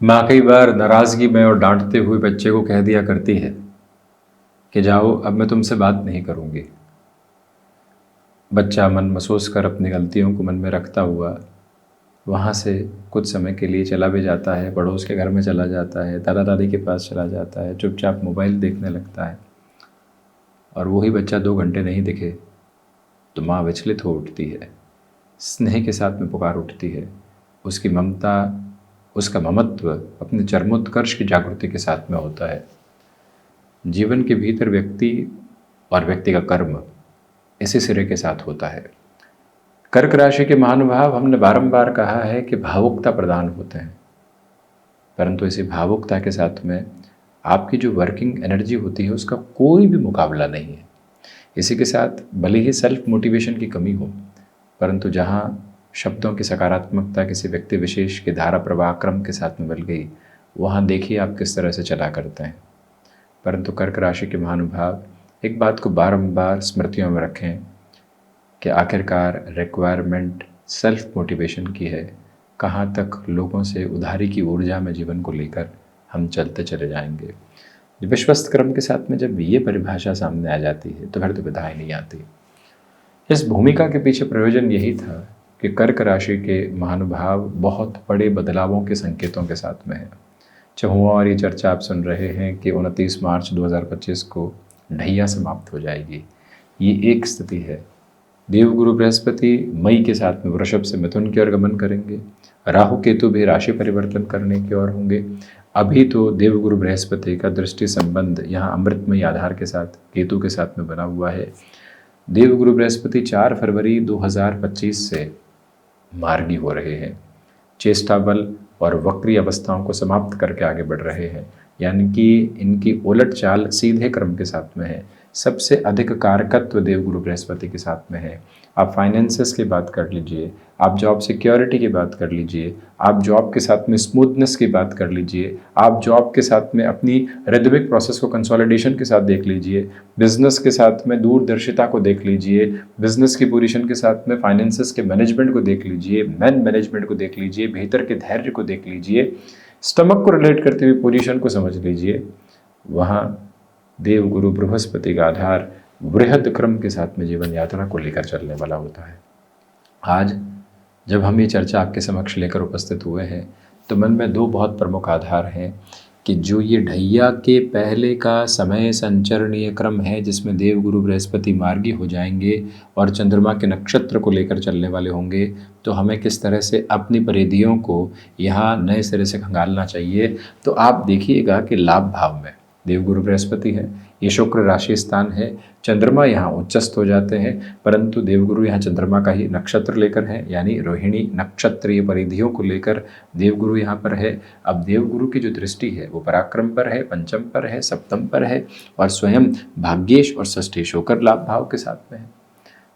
माँ कई बार नाराज़गी में और डांटते हुए बच्चे को कह दिया करती है कि जाओ, अब मैं तुमसे बात नहीं करूँगी। बच्चा मन महसूस कर अपनी गलतियों को मन में रखता हुआ वहाँ से कुछ समय के लिए चला भी जाता है, पड़ोस के घर में चला जाता है, दादा दादी के पास चला जाता है, चुपचाप मोबाइल देखने लगता है। और वही बच्चा 2 घंटे नहीं दिखे तो माँ विचलित हो उठती है, स्नेह के साथ में पुकार उठती है। उसकी ममता, उसका ममत्व अपने चरमोत्कर्ष की जागृति के साथ में होता है। जीवन के भीतर व्यक्ति और व्यक्ति का कर्म इसी सिरे के साथ होता है। कर्क राशि के महानुभाव, हमने बारंबार कहा है कि भावुकता प्रदान होते हैं, परंतु इसी भावुकता के साथ में आपकी जो वर्किंग एनर्जी होती है उसका कोई भी मुकाबला नहीं है। इसी के साथ भले ही सेल्फ मोटिवेशन की कमी हो, परंतु जहाँ शब्दों की सकारात्मकता किसी व्यक्ति विशेष के धारा प्रवाह क्रम के साथ में बल गई, वहाँ देखिए आप किस तरह से चला करते हैं। परंतु कर्क राशि के महानुभाव एक बात को बारंबार स्मृतियों में रखें कि आखिरकार रिक्वायरमेंट सेल्फ मोटिवेशन की है। कहाँ तक लोगों से उधारी की ऊर्जा में जीवन को लेकर हम चलते चले जाएंगे। विश्वस्त क्रम के साथ में जब ये परिभाषा सामने आ जाती है तो फिर तो विधाएं नहीं आती। इस भूमिका के पीछे प्रयोजन यही था कि कर्क राशि के महानुभाव बहुत बड़े बदलावों के संकेतों के साथ में है। चहुआ और ये चर्चा आप सुन रहे हैं कि 29 मार्च 2025 को ढैया समाप्त हो जाएगी। ये एक स्थिति है। देवगुरु बृहस्पति मई के साथ में वृषभ से मिथुन की ओर गमन करेंगे। राहु केतु भी राशि परिवर्तन करने की ओर होंगे। अभी तो देवगुरु बृहस्पति का दृष्टि संबंध यहाँ अमृतमयी आधार के साथ केतु के साथ में बना हुआ है। देवगुरु बृहस्पति 4 फरवरी 2025 से मार्गी हो रहे हैं। चेष्टा बल और वक्री अवस्थाओं को समाप्त करके आगे बढ़ रहे हैं, यानी कि इनकी उलट चाल सीधे क्रम के साथ में है। सबसे अधिक कारकत्व देवगुरु बृहस्पति के साथ में है। आप फाइनेंसेस की बात कर लीजिए, आप जॉब सिक्योरिटी की बात कर लीजिए, आप जॉब के साथ में स्मूथनेस की बात कर लीजिए, आप जॉब के साथ में अपनी रिदमिक प्रोसेस को कंसोलिडेशन के साथ देख लीजिए, बिजनेस के साथ में दूरदर्शिता को देख लीजिए, बिजनेस की पोजीशन के साथ में फाइनेंसेस के मैनेजमेंट को देख लीजिए, मैन मैनेजमेंट को देख लीजिए, भीतर के धैर्य को देख लीजिए, स्टमक को रिलेट करते हुए पोजीशन को समझ लीजिए। वहाँ देवगुरु बृहस्पति का आधार वृहद क्रम के साथ में जीवन यात्रा को लेकर चलने वाला होता है। आज जब हम ये चर्चा आपके समक्ष लेकर उपस्थित हुए हैं तो मन में दो बहुत प्रमुख आधार हैं कि जो ये ढैया के पहले का समय संचरणीय क्रम है जिसमें देवगुरु बृहस्पति मार्गी हो जाएंगे और चंद्रमा के नक्षत्र को लेकर चलने वाले होंगे, तो हमें किस तरह से अपनी परिधियों को यहाँ नए सिरे से खंगालना चाहिए। तो आप देखिएगा कि लाभ भाव में देवगुरु बृहस्पति है, ये शुक्र राशि स्थान है, चंद्रमा यहाँ उच्चस्थ हो जाते हैं, परंतु देवगुरु यहाँ चंद्रमा का ही नक्षत्र लेकर है, यानी रोहिणी नक्षत्रीय परिधियों को लेकर देवगुरु यहाँ पर है। अब देवगुरु की जो दृष्टि है वो पराक्रम पर है, पंचम पर है, सप्तम पर है और स्वयं भाग्येश और षष्ठेश होकर लाभ भाव के साथ में है।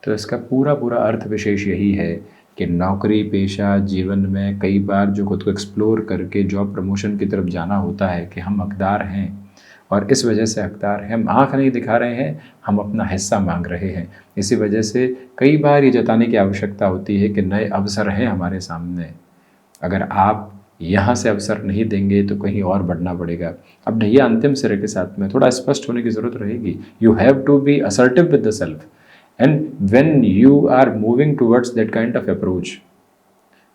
तो इसका पूरा पूरा अर्थ विशेष यही है कि नौकरी पेशा जीवन में कई बार जो खुद को एक्सप्लोर करके जॉब प्रमोशन की तरफ जाना होता है कि हम हकदार हैं और इस वजह से हकदार हैं, हम आँख नहीं दिखा रहे हैं, हम अपना हिस्सा मांग रहे हैं। इसी वजह से कई बार ये जताने की आवश्यकता होती है कि नए अवसर हैं हमारे सामने, अगर आप यहाँ से अवसर नहीं देंगे तो कहीं और बढ़ना पड़ेगा। अब ढैया अंतिम सिरे के साथ में थोड़ा स्पष्ट होने की ज़रूरत रहेगी। You have to be assertive with the self and when you are moving towards that kind of approach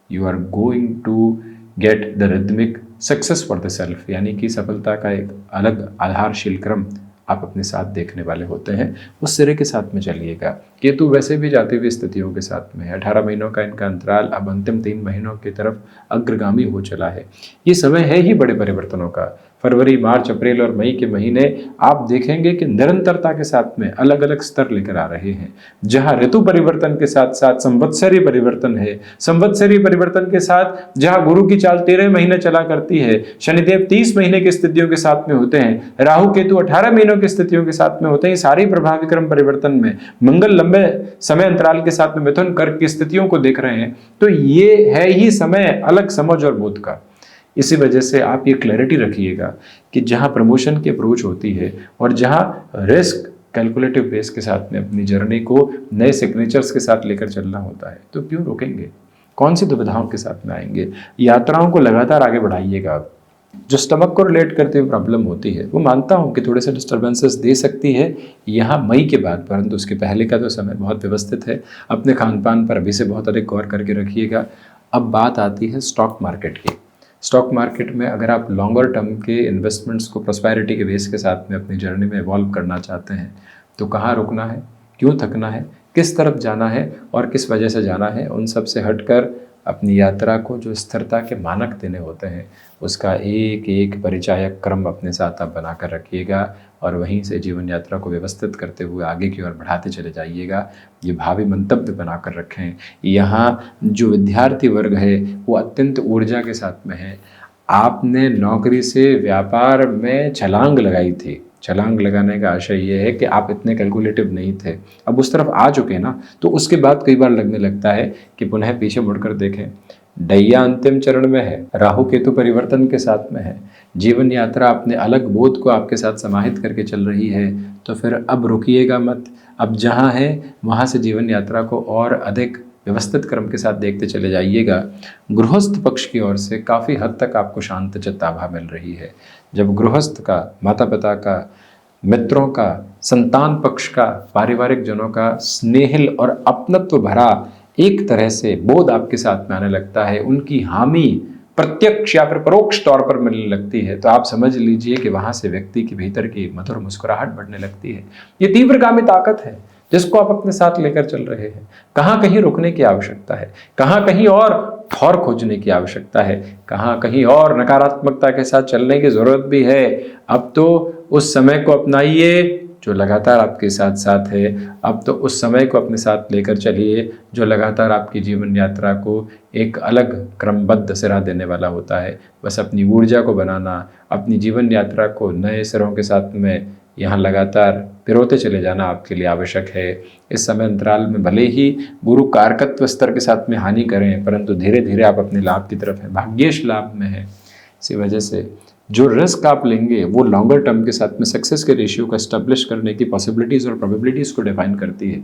you are going to get the rhythmic success for the self, यानी कि सफलता का एक अलग आधारशील क्रम आप अपने साथ देखने वाले होते हैं। उस सिरे के साथ में चलिएगा। केतु वैसे भी जाती हुई स्थितियों के साथ में है। 18 महीनों का इनका अंतराल अब अंतिम 3 महीनों की तरफ अग्रगामी हो चला है। ये समय है ही बड़े परिवर्तनों का। फरवरी, मार्च, अप्रैल और मई के महीने आप देखेंगे कि निरंतरता के साथ में अलग अलग स्तर लेकर आ रहे हैं। जहां ऋतु परिवर्तन के साथ साथ संवत्सरीय परिवर्तन है, संवत्सरीय परिवर्तन के साथ जहां गुरु की चाल 13 महीने चला करती है, शनिदेव 30 महीने की स्थितियों के साथ में होते हैं, राहु केतु 18 महीनों की स्थितियों के साथ में होते हैं। सारी प्रभावी क्रम परिवर्तन में मंगल लंबे समय अंतराल के साथ में मिथुन कर्क की स्थितियों को देख रहे हैं। तो ये है ही समय अलग समझ और बोध का। इसी वजह से आप ये क्लैरिटी रखिएगा कि जहां प्रमोशन की अप्रोच होती है और जहां रिस्क कैलकुलेटिव बेस के साथ में अपनी जर्नी को नए सिग्नेचर्स के साथ लेकर चलना होता है तो क्यों रोकेंगे, कौन सी दुविधाओं के साथ में आएंगे। यात्राओं को लगातार आगे बढ़ाइएगा। जो स्टमक को रिलेट करते हुए प्रॉब्लम होती है, वो मानता हूँ कि थोड़े से डिस्टर्बेंसेस दे सकती है यहाँ मई के बाद, परंतु उसके पहले का तो समय बहुत व्यवस्थित है। अपने खान पान पर अभी से बहुत अधिक गौर करके रखिएगा। अब बात आती है स्टॉक मार्केट की। स्टॉक मार्केट में अगर आप लॉन्गर टर्म के इन्वेस्टमेंट्स को प्रॉस्पेरिटी के बेस के साथ में अपनी जर्नी में इवॉल्व करना चाहते हैं, तो कहाँ रुकना है, क्यों थकना है, किस तरफ जाना है और किस वजह से जाना है, उन सब से हटकर अपनी यात्रा को जो स्थिरता के मानक देने होते हैं, उसका एक एक परिचायक क्रम अपने साथ आप बना कर रखिएगा और वहीं से जीवन यात्रा को व्यवस्थित करते हुए आगे की ओर बढ़ाते चले जाइएगा। ये भावी मंतव्य बना कर रखें। यहाँ जो विद्यार्थी वर्ग है वो अत्यंत ऊर्जा के साथ में है। आपने नौकरी से व्यापार में छलांग लगाई थी। छलांग लगाने का आशय ये है कि आप इतने कैलकुलेटिव नहीं थे, अब उस तरफ आ चुके ना, तो उसके बाद कई बार लगने लगता है कि पुनः पीछे मुड़कर देखें। डैया अंतिम चरण में है, राहु केतु परिवर्तन के साथ में है, जीवन यात्रा अपने अलग बोध को आपके साथ समाहित करके चल रही है, तो फिर अब रुकिएगा मत। अब जहाँ है वहाँ से जीवन यात्रा को और अधिक व्यवस्थित क्रम के साथ देखते चले जाइएगा। गृहस्थ पक्ष की ओर से काफ़ी हद तक आपको शांत चित्ताभा मिल रही है। जब गृहस्थ का, माता पिता का, मित्रों का, संतान पक्ष का, पारिवारिक जनों का स्नेहिल और अपनत्व भरा एक तरह से बोध आपके साथ में आने लगता है, उनकी हामी प्रत्यक्ष या फिर परोक्ष तौर पर मिलने लगती है, तो आप समझ लीजिए कि वहां से व्यक्ति के भीतर की मधुर मुस्कुराहट बढ़ने लगती है। ये तीव्रगामी ताकत है जिसको आप अपने साथ लेकर चल रहे हैं। कहाँ कहीं रुकने की आवश्यकता है, कहाँ कहीं और खोजने की आवश्यकता है, कहाँ कहीं और नकारात्मकता के साथ चलने की जरूरत भी है। अब तो उस समय को अपनाइए जो लगातार आपके साथ साथ है। अब तो उस समय को अपने साथ लेकर चलिए जो लगातार आपकी जीवन यात्रा को एक अलग क्रमबद्ध सिरा देने वाला होता है। बस अपनी ऊर्जा को बनाना, अपनी जीवन यात्रा को नए सिरों के साथ में यहाँ लगातार पिरोते चले जाना आपके लिए आवश्यक है। इस समय अंतराल में भले ही गुरु कारकत्व स्तर के साथ में हानि करें, परंतु धीरे धीरे आप अपने लाभ की तरफ है, भाग्येश लाभ में है। इसी वजह से जो रिस्क आप लेंगे वो लॉन्गर टर्म के साथ में सक्सेस के रेशियो को एस्टेब्लिश करने की पॉसिबिलिटीज़ और प्रोबेबिलिटीज़ को डिफाइन करती है।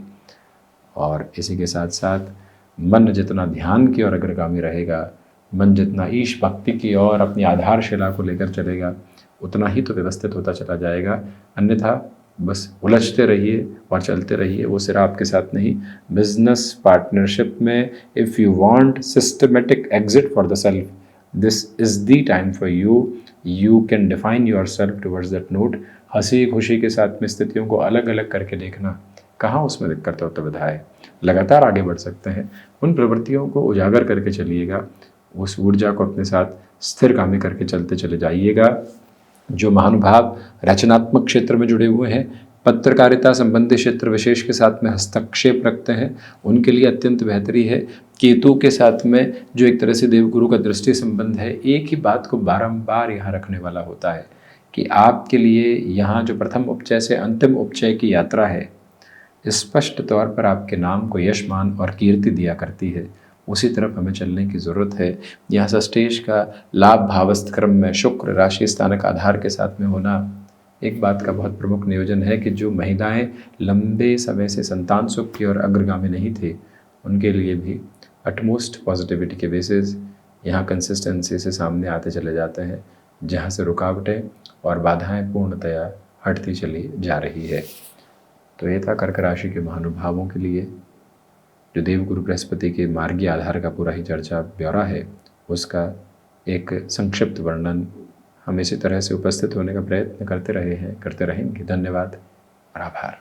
और इसी के साथ साथ मन जितना ध्यान की ओर अग्रगामी रहेगा, मन जितना ईश भक्ति की ओर अपनी आधारशिला को लेकर चलेगा, उतना ही तो व्यवस्थित होता चला जाएगा। अन्यथा बस उलझते रहिए और चलते रहिए, वो सिरा आपके साथ नहीं। बिजनेस पार्टनरशिप में if you want systematic exit for the self, this is the time for you. You can define your self towards that note. हंसी खुशी के साथ में स्थितियों को अलग अलग करके देखना, कहाँ उसमें दिक्कत और दुविधा है, लगातार आगे बढ़ सकते हैं। उन प्रवृत्तियों को उजागर करके चलिएगा, उस ऊर्जा को अपने साथ स्थिरगामी करके चलते चले जाइएगा। जो महानुभाव रचनात्मक क्षेत्र में जुड़े हुए हैं, पत्रकारिता संबंधी क्षेत्र विशेष के साथ में हस्तक्षेप रखते हैं, उनके लिए अत्यंत बेहतरी है। केतु के साथ में जो एक तरह से देवगुरु का दृष्टि संबंध है, एक ही बात को बारंबार यहाँ रखने वाला होता है कि आपके लिए यहाँ जो प्रथम उपचय से अंतिम उपचय की यात्रा है, स्पष्ट तौर पर आपके नाम को यश, मान और कीर्ति दिया करती है। उसी तरफ हमें चलने की ज़रूरत है। यहाँ सष्टेश का लाभ भावस्थ क्रम में शुक्र राशि स्थानक आधार के साथ में होना एक बात का बहुत प्रमुख नियोजन है कि जो महिलाएं लंबे समय से संतान सुख की ओर अग्रगामी नहीं थी, उनके लिए भी अटमोस्ट पॉजिटिविटी के बेसिस यहाँ कंसिस्टेंसी से सामने आते चले जाते हैं, जहाँ से रुकावटें और बाधाएं पूर्णतया हटती चली जा रही है। तो ये था कर्क राशि के महानुभावों के लिए जो देवगुरु बृहस्पति के मार्गीय आधार का पूरा ही चर्चा ब्यौरा है, उसका एक संक्षिप्त वर्णन हम इसी तरह से उपस्थित होने का प्रयत्न करते रहे हैं, करते रहेंगे। धन्यवाद और आभार।